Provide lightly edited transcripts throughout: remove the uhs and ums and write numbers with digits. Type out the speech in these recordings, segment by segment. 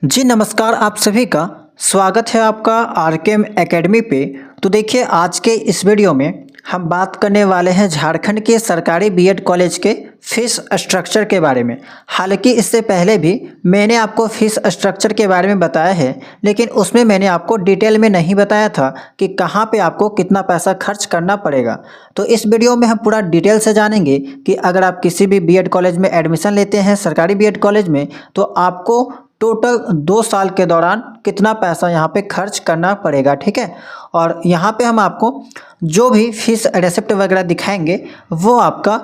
जी नमस्कार, आप सभी का स्वागत है आपका आरकेएम एकेडमी पे। तो देखिए, आज के इस वीडियो में हम बात करने वाले हैं झारखंड के सरकारी बीएड कॉलेज के फीस स्ट्रक्चर के बारे में। हालांकि इससे पहले भी मैंने आपको फीस स्ट्रक्चर के बारे में बताया है, लेकिन उसमें मैंने आपको डिटेल में नहीं बताया था कि कहाँ पे आपको कितना पैसा खर्च करना पड़ेगा। तो इस वीडियो में हम पूरा डिटेल से जानेंगे कि अगर आप किसी भी बीएड कॉलेज में एडमिशन लेते हैं, सरकारी बीएड कॉलेज में, तो आपको टोटल 2 साल के दौरान कितना पैसा यहाँ पे खर्च करना पड़ेगा। ठीक है, और यहाँ पे हम आपको जो भी फीस रेसिप्ट वगैरह दिखाएंगे वो आपका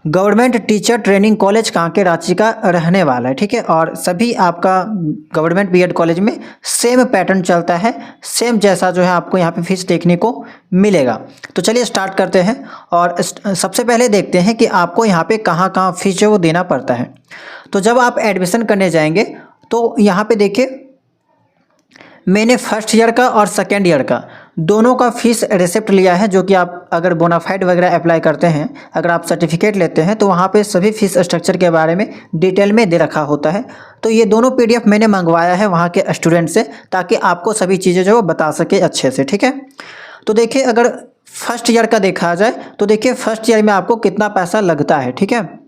government teacher training college Kanke Ranchi का रहने वाला है। ठीक है, और सभी आपका गवर्नमेंट बीएड कॉलेज में सेम पैटर्न चलता है, सेम जैसा जो है आपको यहाँ पे फीस देखने को मिलेगा। तो चलिए स्टार्ट करते हैं और सबसे पहले देखते हैं कि आपको यहाँ पे कहाँ कहाँ फीस जो वो देना पड़ता है। तो जब आप एडमिशन करने जाएंगे तो यहाँ पे देखिए, मैंने फर्स्ट ईयर का और सेकेंड ईयर का दोनों का फीस रिसिप्ट लिया है, जो कि आप अगर बोनाफाइड वगैरह अप्लाई करते हैं, अगर आप सर्टिफिकेट लेते हैं तो वहाँ पे सभी फीस स्ट्रक्चर के बारे में डिटेल में दे रखा होता है। तो ये दोनों पीडीएफ मैंने मंगवाया है वहाँ के स्टूडेंट से, ताकि आपको सभी चीज़ें जो बता सके अच्छे से। ठीक है, तो देखिए, अगर फर्स्ट ईयर का देखा जाए तो देखिए फर्स्ट ईयर में आपको कितना पैसा लगता है। ठीक है,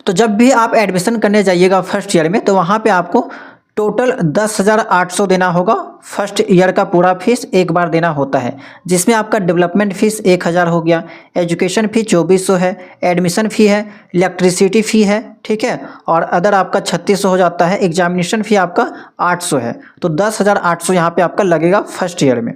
तो जब भी आप एडमिशन करने जाइएगा फर्स्ट ईयर में, तो वहाँ पे आपको टोटल 10,800 देना होगा। फर्स्ट ईयर का पूरा फीस एक बार देना होता है, जिसमें आपका डेवलपमेंट फीस 1,000 हो गया, एजुकेशन फ़ी 2,400 है, एडमिशन फ़ी है, इलेक्ट्रिसिटी फ़ी है, ठीक है, और अदर आपका 3,600 हो जाता है, एग्जामिनेशन फ़ी आपका 800 है। तो 10,800 यहाँ पे आपका लगेगा फर्स्ट ईयर में।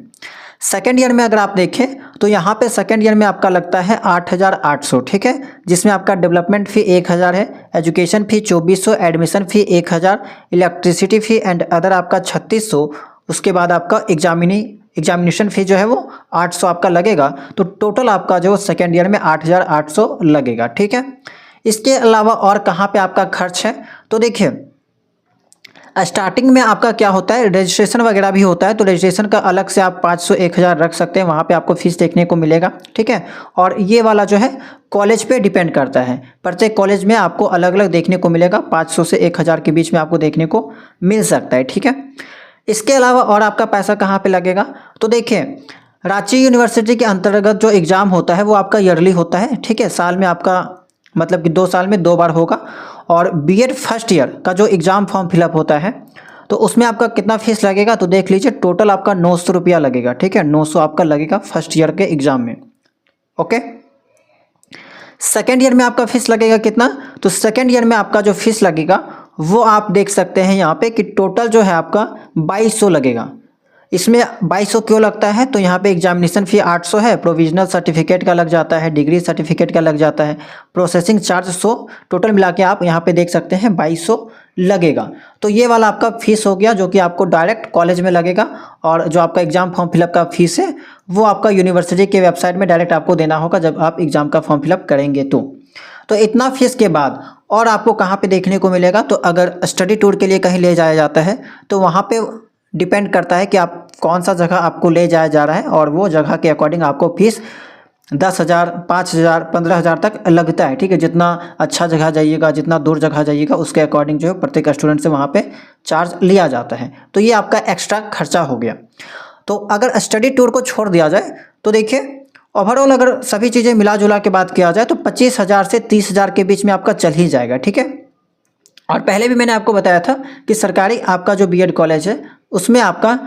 सेकेंड ईयर में अगर आप देखें तो यहाँ पे सेकेंड ईयर में आपका लगता है 8,800। ठीक है, जिसमें आपका डेवलपमेंट फ़ी 1,000 है, education fee 2,400, admission fee 1,000, electricity fee and other आपका 3,600। उसके बाद आपका एग्जामिनेशन फ़ी जो है वो 800 आपका लगेगा। तो टोटल आपका जो सेकेंड ईयर में 8,800 लगेगा। ठीक है, इसके अलावा और कहाँ पे आपका खर्च है, तो देखिए स्टार्टिंग में आपका क्या होता है, रजिस्ट्रेशन वगैरह भी होता है। तो रजिस्ट्रेशन का अलग से आप 500 1,000 रख सकते हैं, वहाँ पे आपको फीस देखने को मिलेगा। ठीक है, और ये वाला जो है कॉलेज पे डिपेंड करता है, प्रत्येक कॉलेज में आपको अलग अलग देखने को मिलेगा, 500 से 1,000 के बीच में आपको देखने को मिल सकता है। ठीक है, इसके अलावा और आपका पैसा कहाँ पर लगेगा, तो देखिए रांची यूनिवर्सिटी के अंतर्गत जो एग्ज़ाम होता है वो आपका ईयरली होता है। ठीक है, साल में आपका मतलब कि 2 साल में 2 बार होगा। और बीएड फर्स्ट ईयर का जो एग्ज़ाम फॉर्म फिलअप होता है तो उसमें आपका कितना फीस लगेगा, तो देख लीजिए टोटल आपका 900 रुपया लगेगा। ठीक है, 900 आपका लगेगा फर्स्ट ईयर के एग्ज़ाम में। ओके, सेकेंड ईयर में आपका फीस लगेगा कितना, तो सेकेंड ईयर में आपका जो फीस लगेगा वो आप देख सकते हैं यहाँ पे कि टोटल जो है आपका 2,200 लगेगा। इसमें 2,200 क्यों लगता है, तो यहाँ पे एग्जामिनेशन फ़ी 800 है, प्रोविजनल सर्टिफिकेट का लग जाता है, डिग्री सर्टिफिकेट का लग जाता है, प्रोसेसिंग चार्ज 100, टोटल मिला के आप यहाँ पे देख सकते हैं 2,200 लगेगा। तो ये वाला आपका फीस हो गया, जो कि आपको डायरेक्ट कॉलेज में लगेगा। और जो आपका एग्जाम फॉर्म फिलअप का फीस है वो आपका यूनिवर्सिटी के वेबसाइट में डायरेक्ट आपको देना होगा जब आप एग्ज़ाम का फॉर्म फिलअप करेंगे। तो इतना फीस के बाद और आपको कहाँ पे देखने को मिलेगा, तो अगर स्टडी टूर के लिए कहीं ले जाया जाता है तो वहाँ पे डिपेंड करता है कि आप कौन सा जगह आपको ले जाया जा रहा है, और वो जगह के अकॉर्डिंग आपको फीस 10,000, 5,000, 15,000 तक लगता है। ठीक है, जितना अच्छा जगह जाइएगा, जितना दूर जगह जाइएगा, उसके अकॉर्डिंग जो है प्रत्येक स्टूडेंट से वहाँ पे चार्ज लिया जाता है। तो ये आपका एक्स्ट्रा खर्चा हो गया। तो अगर स्टडी टूर को छोड़ दिया जाए तो देखिए ओवरऑल अगर सभी चीज़ें मिला जुला के बात किया जाए तो 25,000 से 30,000 के बीच में आपका चल ही जाएगा। ठीक है, और पहले भी मैंने आपको बताया था कि सरकारी आपका जो बीएड कॉलेज है उसमें आपका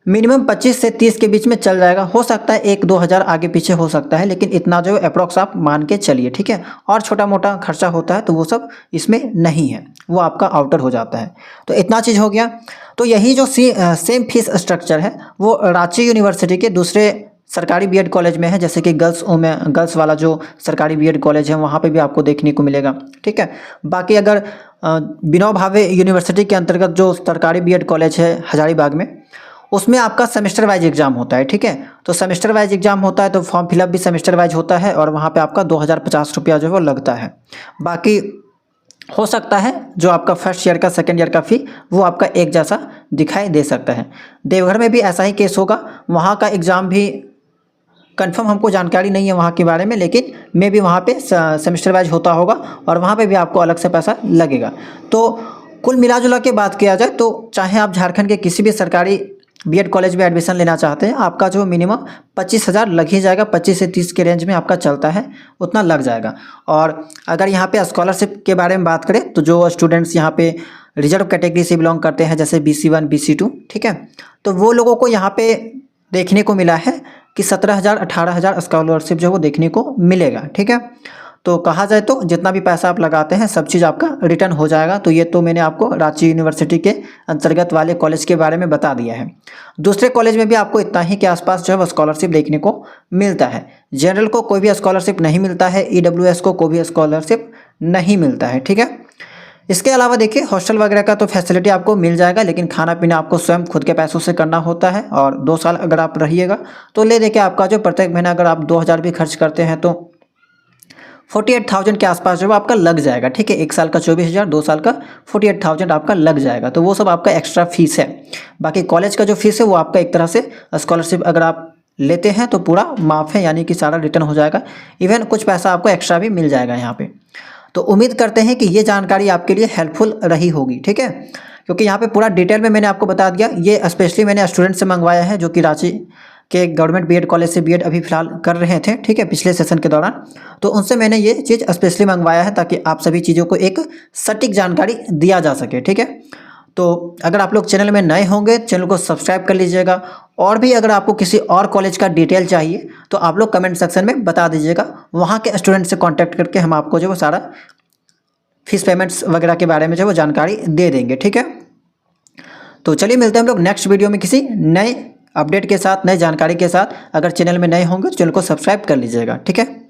मिनिमम 25 से 30 के बीच में चल जाएगा। हो सकता है 1-2 हज़ार आगे पीछे हो सकता है, लेकिन इतना जो अप्रॉक्स आप मान के चलिए। ठीक है, और छोटा मोटा खर्चा होता है तो वो सब इसमें नहीं है, वो आपका आउटर हो जाता है। तो इतना चीज़ हो गया। तो यही जो सेम फीस स्ट्रक्चर है वो रांची यूनिवर्सिटी के दूसरे सरकारी बीएड कॉलेज में है, जैसे कि गर्ल्स वाला जो सरकारी बीएड कॉलेज है वहाँ पे भी आपको देखने को मिलेगा। ठीक है, बाकी अगर विनोबा भावे यूनिवर्सिटी के अंतर्गत जो सरकारी बीएड कॉलेज है हजारीबाग में, उसमें आपका सेमेस्टर वाइज एग्ज़ाम होता है। ठीक है, तो सेमेस्टर वाइज एग्ज़ाम होता है तो फॉर्म फिलअप भी सेमेस्टर वाइज होता है, और वहाँ पे आपका 2,050 रुपया जो है वो लगता है। बाकी हो सकता है जो आपका फर्स्ट ईयर का सेकेंड ईयर का फ़ी वो आपका एक जैसा दिखाई दे सकता है। देवघर में भी ऐसा ही केस होगा, वहाँ का एग्ज़ाम भी कंफर्म हमको जानकारी नहीं है वहाँ के बारे में, लेकिन मे भी वहाँ पे सेमेस्टर वाइज होता होगा और वहाँ पे भी आपको अलग से पैसा लगेगा। तो कुल मिला जुला के बात किया जाए तो चाहे आप झारखंड के किसी भी सरकारी बीएड कॉलेज में एडमिशन लेना चाहते हैं, आपका जो मिनिमम 25,000 लग ही जाएगा। 25 से 30 के रेंज में आपका चलता है, उतना लग जाएगा। और अगर यहाँ पे स्कॉलरशिप के बारे में बात करें तो जो स्टूडेंट्स यहाँ पे रिजर्व कैटेगरी से बिलोंग करते हैं, जैसे BC1 BC2, ठीक है, तो वो लोगों को यहाँ पे देखने को मिला है कि 17,000 18,000 स्कॉलरशिप जो वो देखने को मिलेगा, ठीक है। तो कहा जाए तो जितना भी पैसा आप लगाते हैं सब चीज़ आपका रिटर्न हो जाएगा। तो ये तो मैंने आपको रांची यूनिवर्सिटी के अंतर्गत वाले कॉलेज के बारे में बता दिया है। दूसरे कॉलेज में भी आपको इतना ही के आसपास जो है स्कॉलरशिप देखने को मिलता है। जनरल को कोई भी स्कॉलरशिप नहीं मिलता है, EWS को कोई भी स्कॉलरशिप नहीं मिलता है, ठीक है। इसके अलावा देखिए हॉस्टल वगैरह का तो फैसिलिटी आपको मिल जाएगा, लेकिन खाना पीना आपको स्वयं खुद के पैसों से करना होता है। और 2 साल अगर आप रहिएगा तो ले देखिए आपका जो प्रत्येक महीना अगर आप 2,000 भी खर्च करते हैं तो 48,000 के आसपास जो आपका लग जाएगा, ठीक है। 1 साल का 24,000, 2 साल का 48,000 आपका लग जाएगा। तो वो सब आपका एक्स्ट्रा फीस है। बाकी कॉलेज का जो फीस है वो आपका एक तरह से स्कॉलरशिप अगर आप लेते हैं तो पूरा माफ़ है, यानी कि सारा रिटर्न हो जाएगा। इवन कुछ पैसा आपको एक्स्ट्रा भी मिल जाएगा यहाँ पे। तो उम्मीद करते हैं कि ये जानकारी आपके लिए हेल्पफुल रही होगी, ठीक है, क्योंकि यहाँ पे पूरा डिटेल में मैंने आपको बता दिया। ये स्पेशली मैंने स्टूडेंट से मंगवाया है जो कि रांची के गवर्नमेंट बीएड कॉलेज से बीएड अभी फिलहाल कर रहे थे, ठीक है, पिछले सेशन के दौरान। तो उनसे मैंने ये चीज़ स्पेशली मंगवाया है ताकि आप सभी चीज़ों को एक सटीक जानकारी दिया जा सके, ठीक है। तो अगर आप लोग चैनल में नए होंगे, चैनल को सब्सक्राइब कर लीजिएगा। और भी अगर आपको किसी और कॉलेज का डिटेल चाहिए तो आप लोग कमेंट सेक्शन में बता दीजिएगा। वहाँ के स्टूडेंट से कॉन्टैक्ट करके हम आपको जो वो सारा फीस पेमेंट्स वगैरह के बारे में जो वो जानकारी दे देंगे, ठीक है। तो चलिए मिलते हैं हम लोग नेक्स्ट वीडियो में किसी नए अपडेट के साथ, नई जानकारी के साथ। अगर चैनल में नए होंगे तो चैनल को सब्सक्राइब कर लीजिएगा, ठीक है।